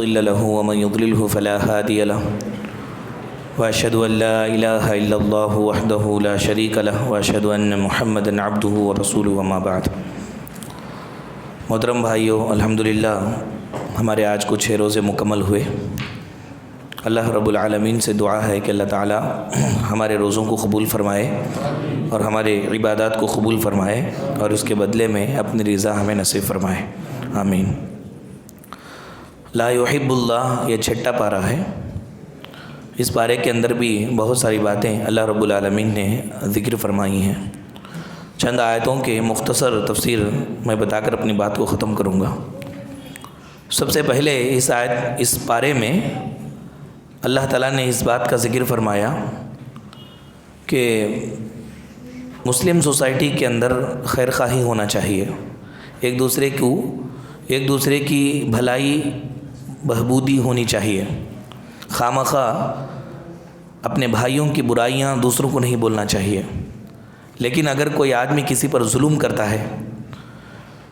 مضل له ومن يضلله فلا هادي له وأشهد أن لا إله إلا الله وحده لا شريك له وأشهد أن محمدا عبده ورسوله وما بعد۔ محترم بھائیو، الحمدللہ ہمارے آج کو 6 روزے مکمل ہوئے۔ اللہ رب العالمین سے دعا ہے کہ اللہ تعالی ہمارے روزوں کو قبول فرمائے اور ہمارے عبادات کو قبول فرمائے اور اس کے بدلے میں اپنی رضا ہمیں نصیب فرمائے، آمین۔ لا يحب اللہ، یہ 6واں پارہ ہے۔ اس پارے کے اندر بھی بہت ساری باتیں اللہ رب العالمین نے ذکر فرمائی ہیں۔ چند آیتوں کے مختصر تفسیر میں بتا کر اپنی بات کو ختم کروں گا۔ سب سے پہلے اس پارے میں اللہ تعالیٰ نے اس بات کا ذکر فرمایا کہ مسلم سوسائٹی کے اندر خیر خواہی ہونا چاہیے، ایک دوسرے کی بھلائی بہبودی ہونی چاہیے، خواہ اپنے بھائیوں کی برائیاں دوسروں کو نہیں بولنا چاہیے۔ لیکن اگر کوئی آدمی کسی پر ظلم کرتا ہے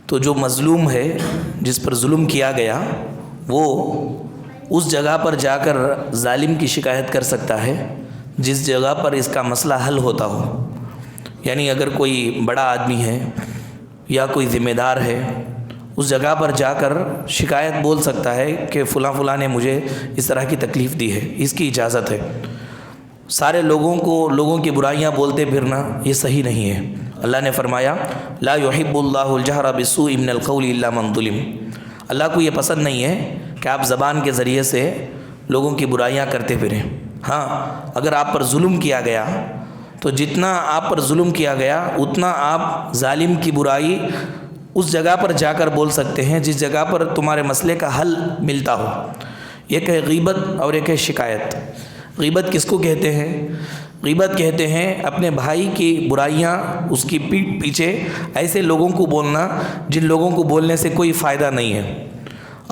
تو جو مظلوم ہے، جس پر ظلم کیا گیا، وہ اس جگہ پر جا کر ظالم کی شکایت کر سکتا ہے جس جگہ پر اس کا مسئلہ حل ہوتا ہو۔ یعنی اگر کوئی بڑا آدمی ہے یا کوئی ذمہ دار ہے، اس جگہ پر جا کر شکایت بول سکتا ہے کہ فلاں نے مجھے اس طرح کی تکلیف دی ہے، اس کی اجازت ہے۔ سارے لوگوں کی برائیاں بولتے پھرنا یہ صحیح نہیں ہے۔ اللہ نے فرمایا لا يحب اللہ الجہر بالسوء من القول الا من ظلم۔ اللہ کو یہ پسند نہیں ہے کہ آپ زبان کے ذریعے سے لوگوں کی برائیاں کرتے پھریں۔ ہاں، اگر آپ پر ظلم کیا گیا تو جتنا آپ پر ظلم کیا گیا اتنا آپ ظالم کی برائی اس جگہ پر جا کر بول سکتے ہیں جس جگہ پر تمہارے مسئلے کا حل ملتا ہو۔ ایک ہے غیبت اور ایک ہے شکایت۔ غیبت کس کو کہتے ہیں؟ غیبت کہتے ہیں اپنے بھائی کی برائیاں اس کی پیٹھ پیچھے ایسے لوگوں کو بولنا جن لوگوں کو بولنے سے کوئی فائدہ نہیں ہے۔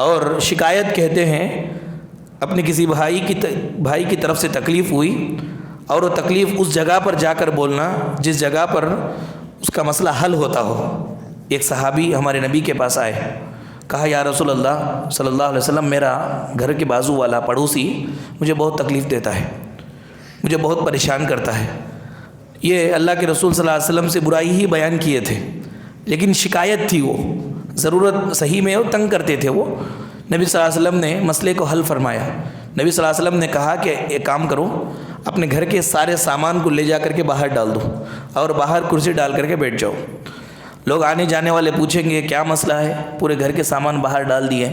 اور شکایت کہتے ہیں اپنے کسی بھائی کی طرف سے تکلیف ہوئی اور وہ تکلیف اس جگہ پر جا کر بولنا جس جگہ پر اس کا مسئلہ حل ہوتا ہو۔ ایک صحابی ہمارے نبی کے پاس آئے، کہا یا رسول اللہ صلی اللہ علیہ وسلم، میرا گھر کے بازو والا پڑوسی مجھے بہت تکلیف دیتا ہے، مجھے بہت پریشان کرتا ہے۔ یہ اللہ کے رسول صلی اللہ علیہ وسلم سے برائی ہی بیان کیے تھے، لیکن شکایت تھی، وہ ضرورت صحیح میں وہ تنگ کرتے تھے۔ وہ نبی صلی اللہ علیہ وسلم نے مسئلے کو حل فرمایا۔ نبی صلی اللہ علیہ وسلم نے کہا کہ ایک کام کرو، اپنے گھر کے سارے سامان کو لے جا کر کے باہر ڈال دو اور باہر کرسی ڈال کر کے بیٹھ جاؤ۔ لوگ آنے جانے والے پوچھیں گے کیا مسئلہ ہے، پورے گھر کے سامان باہر ڈال دیے،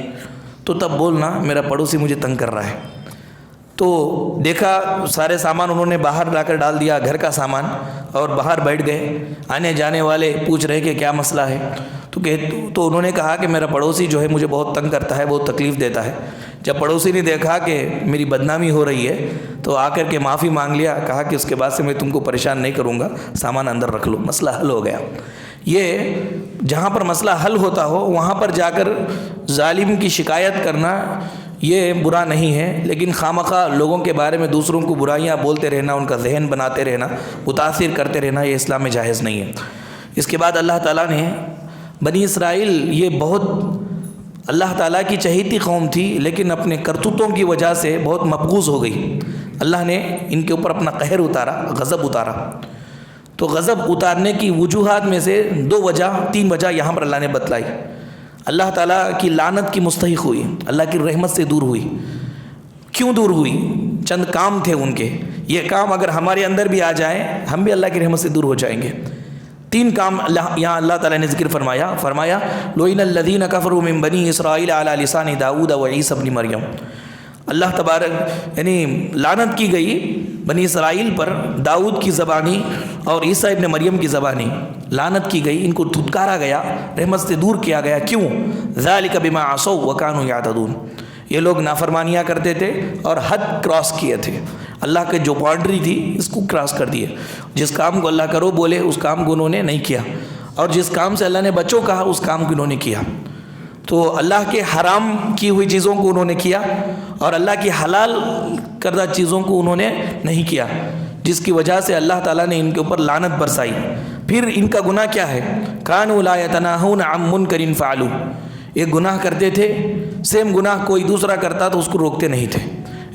تو تب بولنا میرا پڑوسی مجھے تنگ کر رہا ہے۔ تو دیکھا سارے سامان انہوں نے باہر لا کر ڈال دیا، گھر کا سامان، اور باہر بیٹھ گئے۔ آنے جانے والے پوچھ رہے کہ کیا مسئلہ ہے، تو انہوں نے کہا کہ میرا پڑوسی جو ہے مجھے بہت تنگ کرتا ہے، بہت تکلیف دیتا ہے۔ جب پڑوسی نے دیکھا کہ میری بدنامی ہو رہی ہے تو آ کر کے معافی مانگ لیا، کہا کہ اس کے بعد سے میں تم کو پریشان نہیں کروں گا، سامان اندر رکھ لو، مسئلہ حل ہو گیا۔ یہ جہاں پر مسئلہ حل ہوتا ہو وہاں پر جا کر ظالم کی شکایت کرنا یہ برا نہیں ہے، لیکن خواہ لوگوں کے بارے میں دوسروں کو برائیاں بولتے رہنا، ان کا ذہن بناتے رہنا، متاثر کرتے رہنا، یہ اسلام میں جائز نہیں ہے۔ اس کے بعد اللہ تعالیٰ نے بنی اسرائیل، یہ بہت اللہ تعالیٰ کی چہیتی قوم تھی، لیکن اپنے کرتوتوں کی وجہ سے بہت مقبوض ہو گئی۔ اللہ نے ان کے اوپر اپنا قہر اتارا، غضب اتارا۔ تو غضب اتارنے کی وجوہات میں سے 3 وجہ یہاں پر اللہ نے بتلائی۔ اللہ تعالیٰ کی لعنت کی مستحق ہوئی، اللہ کی رحمت سے دور ہوئی۔ کیوں دور ہوئی؟ چند کام تھے ان کے، یہ کام اگر ہمارے اندر بھی آ جائیں ہم بھی اللہ کی رحمت سے دور ہو جائیں گے۔ 3 کام یہاں اللہ تعالیٰ نے ذکر فرمایا لوئن الذین کفروا من بنی اسرائیل علی لسان داؤد و عیسی ابن مریم۔ اللہ تبارک یعنی لعنت کی گئی بنی اسرائیل پر داؤد کی زبانی اور عیسیٰ ابن مریم کی زبانی، لعنت کی گئی، ان کو دھتکارا گیا، رحمت سے دور کیا گیا۔ کیوں؟ ذالک بما عصوا وکانوا یعتدون، یہ لوگ نافرمانیاں کرتے تھے اور حد کراس کیے تھے، اللہ کے جو باؤنڈری تھی اس کو کراس کر دیے۔ جس کام کو اللہ کرو بولے اس کام کو انہوں نے نہیں کیا، اور جس کام سے اللہ نے بچو کہا اس کام کو انہوں نے کیا۔ تو اللہ کے حرام کی ہوئی چیزوں کو انہوں نے کیا اور اللہ کی حلال کردہ چیزوں کو انہوں نے نہیں کیا، جس کی وجہ سے اللہ تعالیٰ نے ان کے اوپر لعنت برسائی۔ پھر ان کا گناہ کیا ہے؟ کانوا لا یتناہون عن منکر فعلوا، یہ گناہ کرتے تھے سیم گناہ کوئی دوسرا کرتا تو اس کو روکتے نہیں تھے،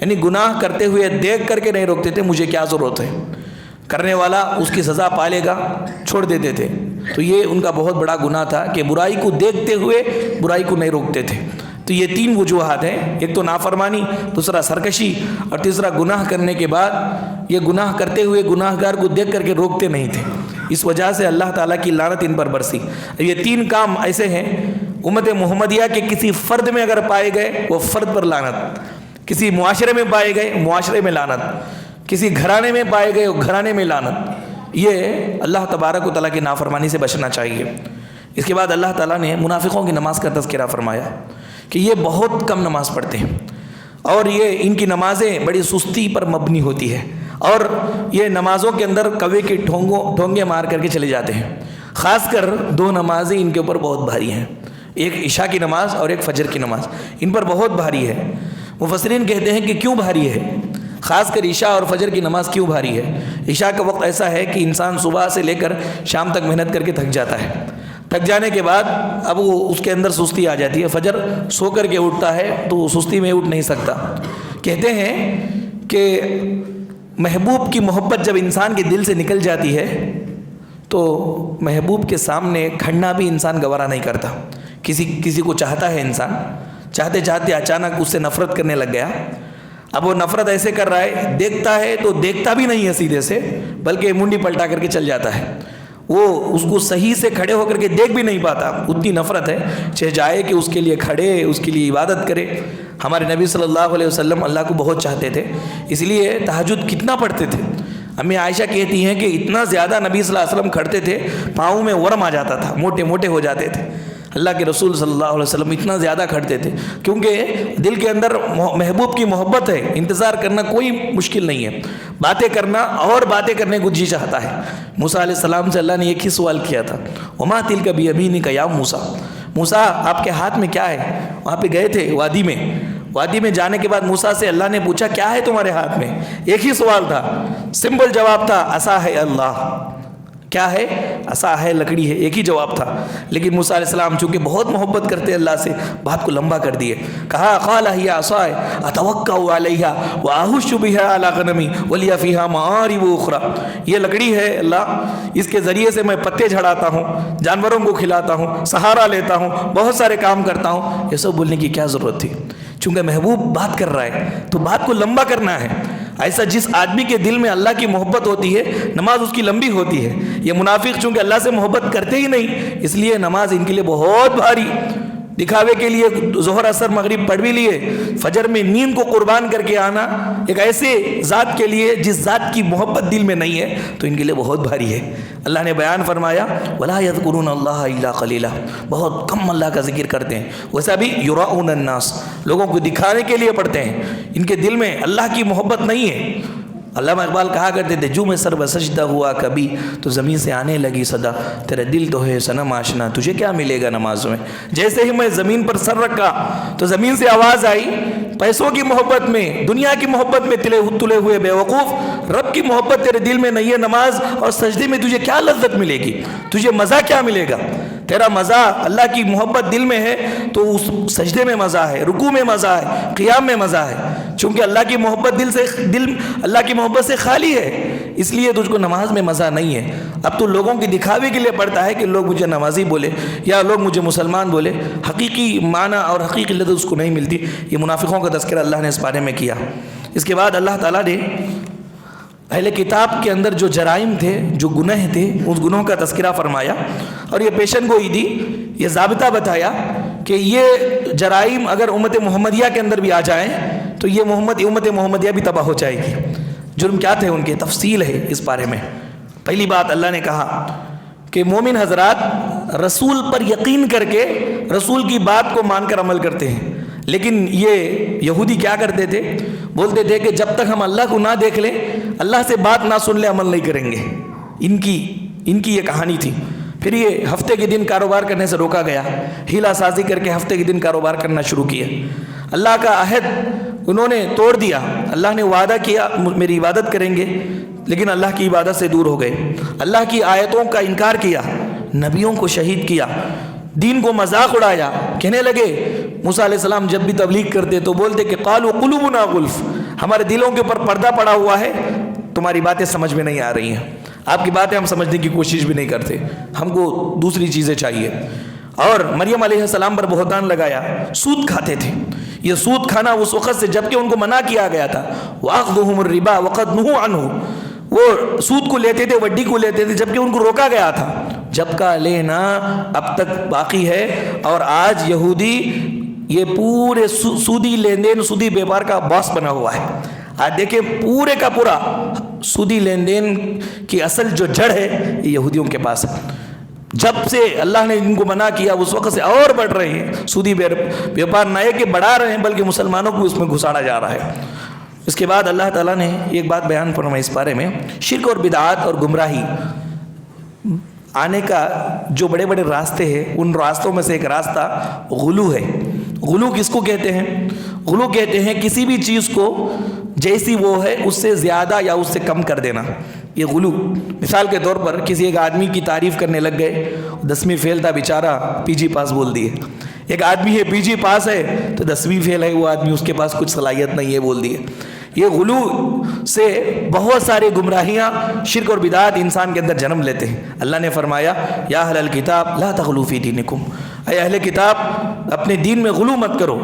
یعنی گناہ کرتے ہوئے دیکھ کر کے نہیں روکتے تھے، مجھے کیا ضرورت ہے، کرنے والا اس کی سزا پالے گا، چھوڑ دیتے تھے۔ تو یہ ان کا بہت بڑا گناہ تھا کہ برائی کو دیکھتے ہوئے برائی کو نہیں روکتے تھے۔ تو یہ 3 وجوہات ہیں، ایک تو نافرمانی، دوسرا سرکشی، اور تیسرا گناہ کرنے کے بعد یہ گناہ کرتے ہوئے گناہ گار کو دیکھ کر کے روکتے نہیں تھے، اس وجہ سے اللہ تعالیٰ کی لعنت ان پر برسی۔ یہ 3 کام ایسے ہیں امت محمدیہ کے کسی فرد میں اگر پائے گئے وہ فرد پر لعنت، کسی معاشرے میں پائے گئے معاشرے میں لعنت، کسی گھرانے میں پائے گئے گھرانے میں لعنت۔ یہ اللہ تبارک و تعالیٰ کی نافرمانی سے بچنا چاہیے۔ اس کے بعد اللہ تعالیٰ نے منافقوں کی نماز کا تذکرہ فرمایا کہ یہ بہت کم نماز پڑھتے ہیں، اور یہ ان کی نمازیں بڑی سستی پر مبنی ہوتی ہے، اور یہ نمازوں کے اندر کوے کے ڈھونگے مار کر کے چلے جاتے ہیں۔ خاص کر 2 نمازیں ان کے اوپر بہت بھاری ہیں، ایک عشاء کی نماز اور ایک فجر کی نماز، ان پر بہت بھاری ہے۔ مفسرین کہتے ہیں کہ کیوں بھاری ہے، خاص کر عشاء اور فجر کی نماز کیوں بھاری ہے؟ عشاء کا وقت ایسا ہے کہ انسان صبح سے لے کر شام تک محنت کر کے تھک جاتا ہے، تھک جانے کے بعد اب وہ اس کے اندر سستی آ جاتی ہے۔ فجر سو کر کے اٹھتا ہے تو سستی میں اٹھ نہیں سکتا۔ کہتے ہیں کہ محبوب کی محبت جب انسان کے دل سے نکل جاتی ہے تو محبوب کے سامنے کھڑنا بھی انسان گوارا نہیں کرتا۔ کسی کو چاہتا ہے انسان، چاہتے چاہتے اچانک اس سے نفرت کرنے لگ گیا، اب وہ نفرت ایسے کر رہا ہے، دیکھتا ہے تو دیکھتا بھی نہیں ہے سیدھے سے، بلکہ منڈی پلٹا کر کے چل جاتا ہے، وہ اس کو صحیح سے کھڑے ہو کر کے دیکھ بھی نہیں پاتا، اتنی نفرت ہے، چاہے جائے کہ اس کے لیے کھڑے، اس کے لیے عبادت کرے۔ ہمارے نبی صلی اللہ علیہ وسلم اللہ کو بہت چاہتے تھے، اس لیے تہجد کتنا پڑھتے تھے۔ امی عائشہ کہتی ہیں کہ اتنا زیادہ نبی صلی اللہ علیہ وسلم کھڑتے تھے، پاؤں میں ورم آ جاتا تھا، موٹے موٹے ہو جاتے تھے۔ اللہ کے رسول صلی اللہ علیہ وسلم اتنا زیادہ کھڑتے تھے کیونکہ دل کے اندر محبوب کی محبت ہے، انتظار کرنا کوئی مشکل نہیں ہے، باتیں کرنا اور باتیں کرنے کو جی چاہتا ہے۔ موسیٰ علیہ السلام سے اللہ نے ایک ہی سوال کیا تھا، وما تلک بیمینک یا موسیٰ، موسیٰ آپ کے ہاتھ میں کیا ہے؟ وہاں پہ گئے تھے وادی میں جانے کے بعد موسیٰ سے اللہ نے پوچھا کیا ہے تمہارے ہاتھ میں؟ ایک ہی سوال تھا، سمپل جواب تھا، عصا ہے اللہ۔ کیا ہے؟ عصا ہے، لکڑی ہے، ایک ہی جواب تھا۔ لیکن موسیٰ علیہ السلام چونکہ بہت محبت کرتے اللہ سے، بات کو لمبا کر دیے، کہا قال ہی عصائے اتوکأ علیہا واہش بہا علی غنمی ولی فیہا معارب اخری، یہ لکڑی ہے اللہ، اس کے ذریعے سے میں پتے جھڑاتا ہوں، جانوروں کو کھلاتا ہوں، سہارا لیتا ہوں، بہت سارے کام کرتا ہوں۔ یہ سب بولنے کی کیا ضرورت تھی؟ چونکہ محبوب بات کر رہا ہے تو بات کو لمبا کرنا ہے۔ ایسا جس آدمی کے دل میں اللہ کی محبت ہوتی ہے نماز اس کی لمبی ہوتی ہے۔ یہ منافق چونکہ اللہ سے محبت کرتے ہی نہیں، اس لیے نماز ان کے لیے بہت بھاری، دکھاوے کے لیے ظہر اثر مغرب پڑھ بھی لیے، فجر میں نیند کو قربان کر کے آنا ایک ایسے ذات کے لیے جس ذات کی محبت دل میں نہیں ہے تو ان کے لیے بہت بھاری ہے۔ اللہ نے بیان فرمایا وَلَا يَذْكُرُونَ اللَّهَ إِلَّا قَلِيلًا، بہت کم اللہ کا ذکر کرتے ہیں۔ ویسا بھی يُرَاؤُونَ النَّاسَ، لوگوں کو دکھانے کے لیے پڑھتے ہیں، ان کے دل میں اللہ کی محبت نہیں ہے۔ علامہ اقبال کہا کرتے تھے جو میں سر بسجدہ ہوا کبھی تو زمین سے آنے لگی صدا، تیرا دل تو ہے صنم آشنا تجھے کیا ملے گا نماز میں۔ جیسے ہی میں زمین پر سر رکھا تو زمین سے آواز آئی، پیسوں کی محبت میں، دنیا کی محبت میں تلے ہوئے بے وقوف، رب کی محبت تیرے دل میں نہیں ہے، نماز اور سجدے میں تجھے کیا لذت ملے گی، تجھے مزہ کیا ملے گا؟ تیرا مزہ اللہ کی محبت دل میں ہے تو اس سجدے میں مزہ ہے، رکوع میں مزہ ہے، قیام میں مزہ ہے، چونکہ اللہ کی محبت دل اللہ کی محبت سے خالی ہے، اس لیے تجھ کو نماز میں مزہ نہیں ہے۔ اب تو لوگوں کی دکھاوے کے لیے پڑھتا ہے کہ لوگ مجھے نمازی بولے یا لوگ مجھے مسلمان بولے، حقیقی معنی اور حقیقی لذت اس کو نہیں ملتی۔ یہ منافقوں کا تذکرہ اللہ نے اس بارے میں کیا۔ اس کے بعد اللہ تعالیٰ نے اہل کتاب کے اندر جو جرائم تھے، جو گناہ تھے، اس گناہوں کا تذکرہ فرمایا اور یہ پیشن گوئی دی، یہ ضابطہ بتایا کہ یہ جرائم اگر امت محمدیہ کے اندر بھی آ جائیں تو یہ امت محمدیہ بھی تباہ ہو جائے گی۔ جرم کیا تھے ان کے؟ تفصیل ہے اس بارے میں۔ پہلی بات اللہ نے کہا کہ مومن حضرات رسول پر یقین کر کے رسول کی بات کو مان کر عمل کرتے ہیں، لیکن یہ یہودی کیا کرتے تھے؟ بولتے تھے کہ جب تک ہم اللہ کو نہ دیکھ لیں، اللہ سے بات نہ سن لیں، عمل نہیں کریں گے۔ ان کی یہ کہانی تھی۔ پھر یہ ہفتے کے دن کاروبار کرنے سے روکا گیا، ہیلا سازی کر کے ہفتے کے دن کاروبار کرنا شروع کیا۔ اللہ کا عہد انہوں نے توڑ دیا۔ اللہ نے وعدہ کیا میری عبادت کریں گے، لیکن اللہ کی عبادت سے دور ہو گئے، اللہ کی آیتوں کا انکار کیا، نبیوں کو شہید کیا، دین کو مذاق اڑایا، کہنے لگے موسیٰ علیہ السلام جب بھی تبلیغ کرتے تو بولتے کہ قالوا قلوبنا غلف، ہمارے دلوں کے اوپر پردہ پڑا ہوا ہے، تمہاری باتیں سمجھ میں نہیں آ رہی ہیں، آپ کی باتیں ہم سمجھنے کی کوشش بھی نہیں کرتے، ہم کو دوسری چیزیں چاہیے۔ اور مریم علیہ السلام پر بہتان لگایا، سود کھاتے تھے۔ یہ سود کھانا اس وقت سے جب کہ ان کو منع کیا گیا تھا، وَأَخْذُهُمُ الرِّبَا وَقَدْ نُهُوا عَنْهُ، وہ سود کو لیتے تھے، وڈی کو لیتے تھے، جب کہ ان کو روکا گیا تھا۔ جب کا لینا اب تک باقی ہے، اور آج یہودی یہ پورے سودی لین دین، سودی بیپار کا باس بنا ہوا ہے۔ آج دیکھیں پورے کا پورا سودی لین دین کی اصل جو جڑ ہے یہ یہودیوں کے پاس ہے۔ جب سے اللہ نے ان کو منع کیا اس وقت سے اور بڑھ رہے ہیں سودی بیپار، نہ کہ بڑھا رہے ہیں بلکہ مسلمانوں کو اس میں گھساڑا جا رہا ہے۔ اس کے بعد اللہ تعالیٰ نے ایک بات بیان فرمائی اس بارے میں، شرک اور بدعات اور گمراہی آنے کا جو بڑے بڑے راستے ہیں، ان راستوں میں سے ایک راستہ غلو ہے۔ غلو کس کو کہتے ہیں؟ غلو کہتے ہیں کسی بھی چیز کو جیسی وہ ہے اس سے زیادہ یا اس سے کم کر دینا، یہ غلو۔ مثال کے طور پر کسی ایک آدمی کی تعریف کرنے لگ گئے، 10ویں فیل تھا بیچارہ، پی جی پاس بول دیے۔ ایک آدمی ہے پی جی پاس ہے تو 10ویں فیل ہے وہ آدمی، اس کے پاس کچھ صلاحیت نہیں ہے بول دیے۔ یہ غلو سے بہت سارے گمراہیاں، شرک اور بدعات انسان کے اندر جنم لیتے ہیں۔ اللہ نے فرمایا یا اہل الکتاب لا تغلوا فی دینکم، اے اہل کتاب اپنے دین میں غلو مت کرو،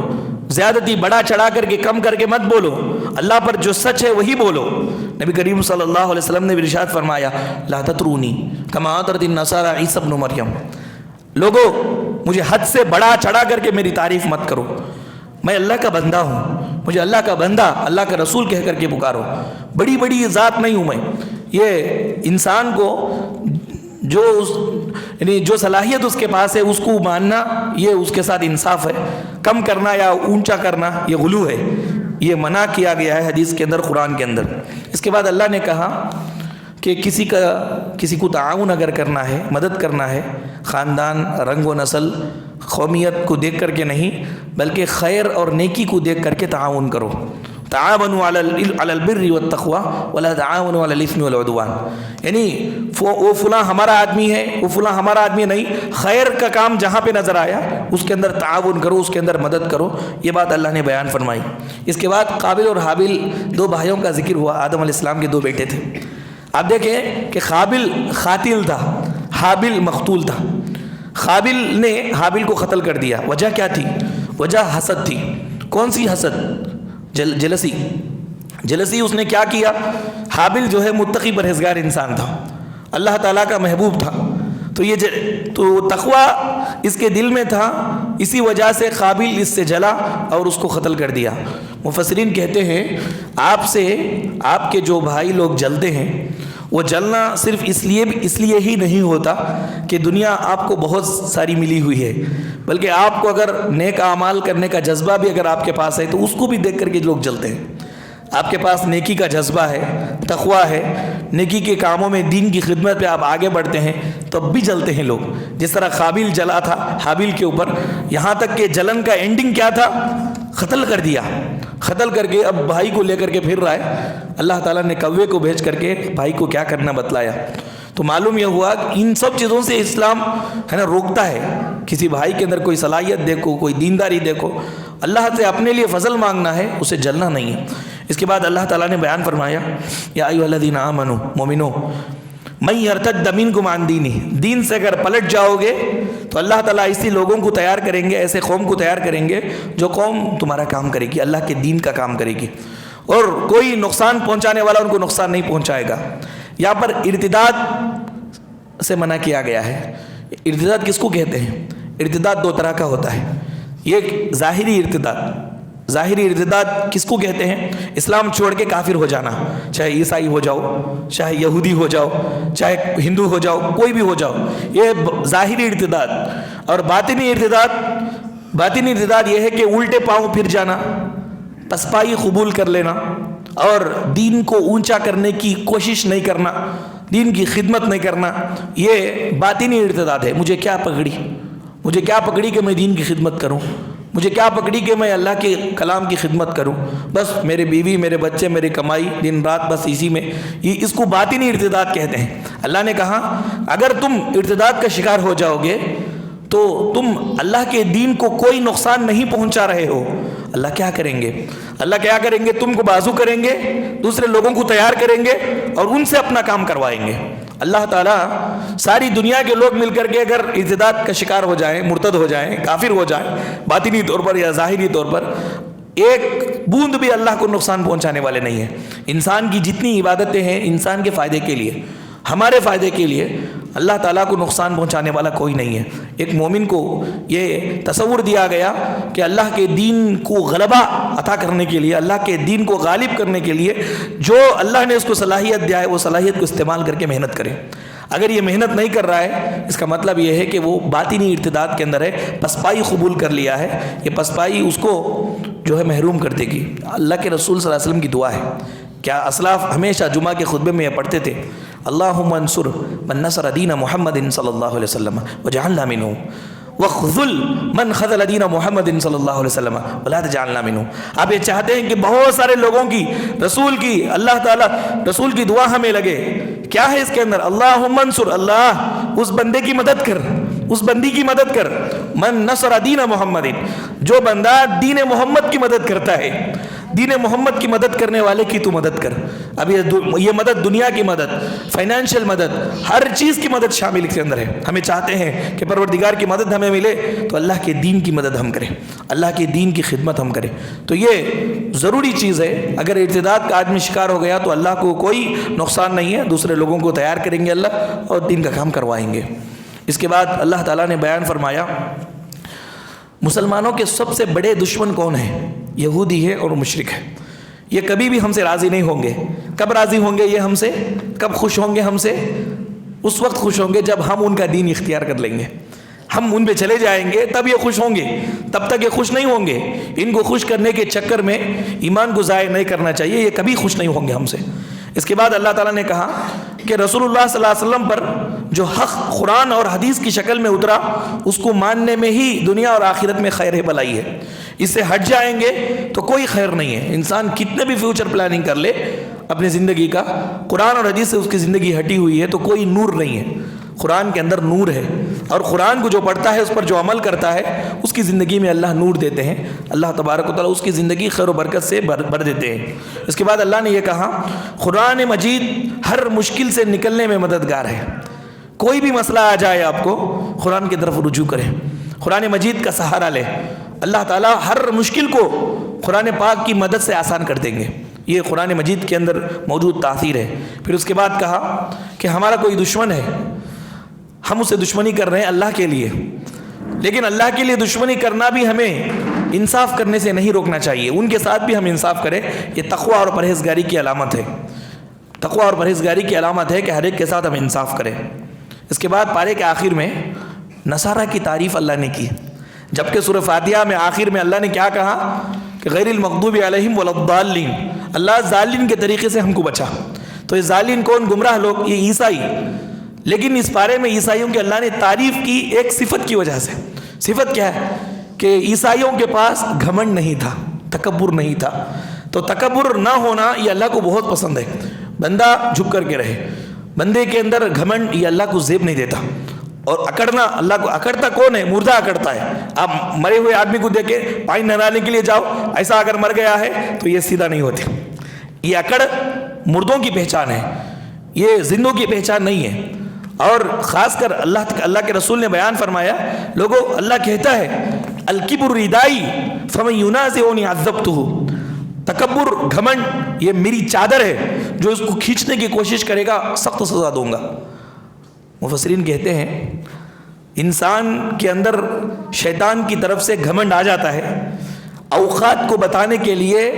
زیادتی بڑا چڑھا کر کے کم کر کے مت بولو، اللہ پر جو سچ ہے وہی بولو۔ نبی کریم صلی اللہ علیہ وسلم نے ارشاد فرمایا لا تطرونی کما اطرت النصارى عیسی ابن مریم، لوگو مجھے حد سے بڑا چڑھا کر کے میری تعریف مت کرو، میں اللہ کا بندہ ہوں، مجھے اللہ کا بندہ، اللہ کا رسول کہہ کر کے پکارو، بڑی بڑی ذات نہیں ہوں میں۔ یہ انسان کو یعنی جو صلاحیت اس کے پاس ہے اس کو ماننا، یہ اس کے ساتھ انصاف ہے۔ کم کرنا یا اونچا کرنا یہ غلو ہے، یہ منع کیا گیا ہے حدیث کے اندر، قرآن کے اندر۔ اس کے بعد اللہ نے کہا کہ کسی کو تعاون اگر کرنا ہے، مدد کرنا ہے، خاندان، رنگ و نسل، قومیت کو دیکھ کر کے نہیں بلکہ خیر اور نیکی کو دیکھ کر کے تعاون کرو۔ تعاونوا علی البر والتقوی ولا تعاونوا علی الاثم والعدوان، یعنی وہ فلاں ہمارا آدمی ہے، وہ فلاں ہمارا آدمی نہیں، خیر کا کام جہاں پہ نظر آیا اس کے اندر تعاون کرو، اس کے اندر مدد کرو، یہ بات اللہ نے بیان فرمائی۔ اس کے بعد قابل اور حابل دو بھائیوں کا ذکر ہوا، آدم علیہ السلام کے دو بیٹے تھے۔ آپ دیکھیں کہ قابل قاتل تھا، حابل مقتول تھا۔ قابل نے حابل کو قتل کر دیا، وجہ کیا تھی؟ وجہ حسد تھی۔ کون سی حسد؟ جلسی اس نے کیا کیا؟ حابل جو ہے متقی پرہیزگار انسان تھا، اللہ تعالیٰ کا محبوب تھا، تو تقوی اس کے دل میں تھا، اسی وجہ سے قابل اس سے جلا اور اس کو قتل کر دیا۔ مفسرین کہتے ہیں آپ کے جو بھائی لوگ جلتے ہیں وہ جلنا صرف اس لیے ہی نہیں ہوتا کہ دنیا آپ کو بہت ساری ملی ہوئی ہے، بلکہ آپ کو اگر نیک اعمال کرنے کا جذبہ بھی اگر آپ کے پاس ہے تو اس کو بھی دیکھ کر کے لوگ جلتے ہیں۔ آپ کے پاس نیکی کا جذبہ ہے، تقویٰ ہے، نیکی کے کاموں میں دین کی خدمت پہ آپ آگے بڑھتے ہیں تو اب بھی جلتے ہیں لوگ، جس طرح قابل جلا تھا حابیل کے اوپر، یہاں تک کہ جلن کا اینڈنگ کیا تھا؟ قتل کر دیا، قتل کر کے اب بھائی کو لے کر کے پھر رہا ہے۔ اللہ تعالیٰ نے کوے کو بھیج کر کے بھائی کو کیا کرنا بتلایا۔ تو معلوم یہ ہوا کہ ان سب چیزوں سے اسلام ہے نا روکتا ہے۔ کسی بھائی کے اندر کوئی صلاحیت دیکھو، کوئی دینداری دیکھو، اللہ سے اپنے لیے فضل مانگنا ہے، اسے جلنا نہیں ہے۔ اس کے بعد اللہ تعالیٰ نے بیان فرمایا یا ایھا الذین آمنوا، مومنو، من یرتد منکم عن دینہ، دین سے اگر پلٹ جاؤ گے تو اللہ تعالیٰ ایسی لوگوں کو تیار کریں گے، ایسے قوم کو تیار کریں گے جو قوم تمہارا کام کرے گی، اللہ کے دین کا کام کرے گی، اور کوئی نقصان پہنچانے والا ان کو نقصان نہیں پہنچائے گا۔ یہاں پر ارتداد سے منع کیا گیا ہے۔ ارتداد کس کو کہتے ہیں؟ ارتداد دو طرح کا ہوتا ہے، یہ ظاہری ارتداد۔ ظاہری ارتداد کس کو کہتے ہیں؟ اسلام چھوڑ کے کافر ہو جانا، چاہے عیسائی ہو جاؤ، چاہے یہودی ہو جاؤ، چاہے ہندو ہو جاؤ، کوئی بھی ہو جاؤ، یہ ظاہری ارتداد۔ اور باطنی ارتداد یہ ہے کہ الٹے پاؤں پھر جانا، پسپائی قبول کر لینا اور دین کو اونچا کرنے کی کوشش نہیں کرنا، دین کی خدمت نہیں کرنا، یہ باطنی ارتداد ہے۔ مجھے کیا پکڑی کہ میں دین کی خدمت کروں، مجھے کیا پکڑی کہ میں اللہ کے کلام کی خدمت کروں، بس میرے بیوی، میرے بچے، میری کمائی، دن رات بس اسی میں، اس کو باطنی ارتداد کہتے ہیں۔ اللہ نے کہا اگر تم ارتداد کا شکار ہو جاؤ گے تو تم اللہ کے دین کو کوئی نقصان نہیں پہنچا رہے ہو، اللہ کیا کریں گے؟ اللہ کیا کریں گے؟ تم کو بازو کریں گے، دوسرے لوگوں کو تیار کریں گے اور ان سے اپنا کام کروائیں گے۔ اللہ تعالیٰ ساری دنیا کے لوگ مل کر کے اگر ارتداد کا شکار ہو جائیں، مرتد ہو جائیں، کافر ہو جائیں باطنی طور پر یا ظاہری طور پر، ایک بوند بھی اللہ کو نقصان پہنچانے والے نہیں ہیں۔ انسان کی جتنی عبادتیں ہیں انسان کے فائدے کے لیے، ہمارے فائدے کے لیے، اللہ تعالیٰ کو نقصان پہنچانے والا کوئی نہیں ہے۔ ایک مومن کو یہ تصور دیا گیا کہ اللہ کے دین کو غلبہ عطا کرنے کے لیے، اللہ کے دین کو غالب کرنے کے لیے جو اللہ نے اس کو صلاحیت دیا ہے وہ صلاحیت کو استعمال کر کے محنت کرے۔ اگر یہ محنت نہیں کر رہا ہے اس کا مطلب یہ ہے کہ وہ باطنی ارتداد کے اندر ہے، پسپائی قبول کر لیا ہے۔ یہ پسپائی اس کو جو ہے محروم کر دے گی۔ اللہ کے رسول صلی اللہ علیہ وسلم کی دعا ہے، کیا اسلاف ہمیشہ جمعہ کے خطبے میں یہ پڑھتے تھے، اللہم انصر من نصر دین محمد صلی اللہ علیہ وسلم وجعلنا منہ وخذل من خذل دین محمد صلی اللہ علیہ وسلم ولا تجعلنا منہ۔ آپ یہ چاہتے ہیں کہ بہت سارے لوگوں کی، رسول کی، اللہ تعالیٰ رسول کی دعا ہمیں لگے، کیا ہے اس کے اندر؟ اللہم انصر، اللہ اس بندے کی مدد کر، اس بندی کی مدد کر، من نصر دین محمد، جو بندہ دین محمد کی مدد کرتا ہے، دین محمد کی مدد کرنے والے کی تو مدد کر۔ اب یہ مدد دنیا کی مدد، فائنینشیل مدد، ہر چیز کی مدد شامل اس کے اندر ہے۔ ہمیں چاہتے ہیں کہ پروردگار کی مدد ہمیں ملے تو اللہ کے دین کی مدد ہم کریں، اللہ کے دین کی خدمت ہم کریں۔ تو یہ ضروری چیز ہے۔ اگر ارتداد کا آدمی شکار ہو گیا تو اللہ کو کوئی نقصان نہیں ہے، دوسرے لوگوں کو تیار کریں گے اللہ اور دین کا کام کروائیں گے۔ اس کے بعد اللہ تعالیٰ نے بیان فرمایا مسلمانوں کے سب سے بڑے دشمن کون ہیں؟ یہودی ہے اور مشرک ہے۔ یہ کبھی بھی ہم سے راضی نہیں ہوں گے۔ کب راضی ہوں گے یہ ہم سے؟ کب خوش ہوں گے ہم سے؟ اس وقت خوش ہوں گے جب ہم ان کا دین اختیار کر لیں گے، ہم ان پہ چلے جائیں گے تب یہ خوش ہوں گے، تب تک یہ خوش نہیں ہوں گے۔ ان کو خوش کرنے کے چکر میں ایمان کو ضائع نہیں کرنا چاہیے، یہ کبھی خوش نہیں ہوں گے ہم سے۔ اس کے بعد اللہ تعالیٰ نے کہا کہ رسول اللہ صلی اللہ علیہ وسلم پر جو حق قرآن اور حدیث کی شکل میں اترا اس کو ماننے میں ہی دنیا اور آخرت میں خیر بلائی ہے۔ اس سے ہٹ جائیں گے تو کوئی خیر نہیں ہے۔ انسان کتنے بھی فیوچر پلاننگ کر لے اپنی زندگی کا، قرآن اور حدیث سے اس کی زندگی ہٹی ہوئی ہے تو کوئی نور نہیں ہے۔ قرآن کے اندر نور ہے اور قرآن کو جو پڑھتا ہے اس پر جو عمل کرتا ہے اس کی زندگی میں اللہ نور دیتے ہیں، اللہ تبارک و تعالیٰ اس کی زندگی خیر و برکت سے بھر دیتے ہیں۔ اس کے بعد اللہ نے یہ کہا قرآن مجید ہر مشکل سے نکلنے میں مددگار ہے۔ کوئی بھی مسئلہ آ جائے آپ کو قرآن کی طرف رجوع کریں، قرآن مجید کا سہارا لیں، اللہ تعالیٰ ہر مشکل کو قرآن پاک کی مدد سے آسان کر دیں گے۔ یہ قرآن مجید کے اندر موجود تاثیر ہے۔ پھر اس کے بعد کہا کہ ہمارا کوئی دشمن ہے، ہم اسے دشمنی کر رہے ہیں اللہ کے لیے، لیکن اللہ کے لیے دشمنی کرنا بھی ہمیں انصاف کرنے سے نہیں روکنا چاہیے، ان کے ساتھ بھی ہم انصاف کریں۔ یہ تقویٰ اور پرہیزگاری کی علامت ہے، تقویٰ اور پرہیزگاری کی علامت ہے کہ ہر ایک کے ساتھ ہم انصاف کریں۔ اس کے بعد پارے کے آخر میں نصارہ کی تعریف اللہ نے کی، جبکہ سورہ فاتحہ میں آخر میں اللہ نے کیا کہا کہ غیر المغضوب علیہم ولا الضالین، اللہ ظالم کے طریقے سے ہم کو بچا۔ تو یہ ظالم کون؟ گمراہ لوگ، یہ عیسائی۔ لیکن اس بارے میں عیسائیوں کے اللہ نے تعریف کی ایک صفت کی وجہ سے۔ صفت کیا ہے؟ کہ عیسائیوں کے پاس گھمنڈ نہیں تھا، تکبر نہیں تھا۔ تو تکبر نہ ہونا یہ اللہ کو بہت پسند ہے، بندہ جھک کر کے رہے۔ بندے کے اندر گھمنڈ یہ اللہ کو زیب نہیں دیتا۔ اور اکڑنا، اللہ کو اکڑتا کون ہے؟ مردہ اکڑتا ہے۔ آپ مرے ہوئے آدمی کو دیکھ کے پانی نہلانے کے لیے جاؤ، ایسا اگر مر گیا ہے تو یہ سیدھا نہیں ہوتے۔ یہ اکڑ مردوں کی پہچان ہے، یہ زندوں کی پہچان نہیں ہے۔ اور خاص کر اللہ کے رسول نے بیان فرمایا، لوگوں اللہ کہتا ہے الکبر ردائی فمن ینازعنی عذبتہ، تکبر گھمنڈ یہ میری چادر ہے، جو اس کو کھینچنے کی کوشش کرے گا سخت سزا دوں گا۔ مفسرین کہتے ہیں انسان کے اندر شیطان کی طرف سے گھمنڈ آ جاتا ہے۔ اوقات کو بتانے کے لیے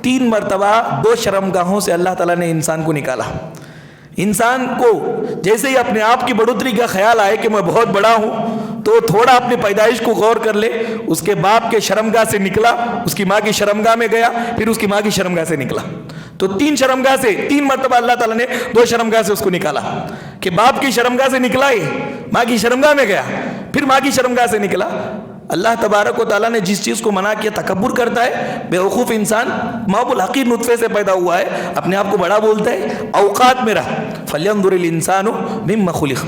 3 مرتبہ 2 شرمگاہوں سے اللہ تعالیٰ نے انسان کو نکالا۔ انسان کو جیسے ہی اپنے آپ کی بڑھوتری کا خیال آئے کہ میں بہت بڑا ہوں تو تھوڑا اپنی پیدائش کو غور کر لے۔ اس کے باپ کے شرمگاہ سے نکلا، اس کی ماں کی شرمگاہ میں گیا، پھر اس کی ماں کی شرمگاہ سے نکلا۔ تو 3 شرمگاہ سے 3 مرتبہ اللہ تعالیٰ نے 2 شرمگاہ سے اس کو نکالا، کہ باپ کی شرمگاہ سے نکلا ہی، ماں کی شرمگاہ میں گیا، پھر ماں کی شرمگاہ سے نکلا۔ اللہ تبارک و تعالیٰ نے جس چیز کو منع کیا تکبر کرتا ہے، بیوقوف انسان ماء الحقیر نطفے سے پیدا ہوا ہے، اپنے آپ کو بڑا بولتا ہے۔ اوقات میں رہا، فَلْيَنْظُرِ الْإِنسَانُ مِمَّا خُلِقَ،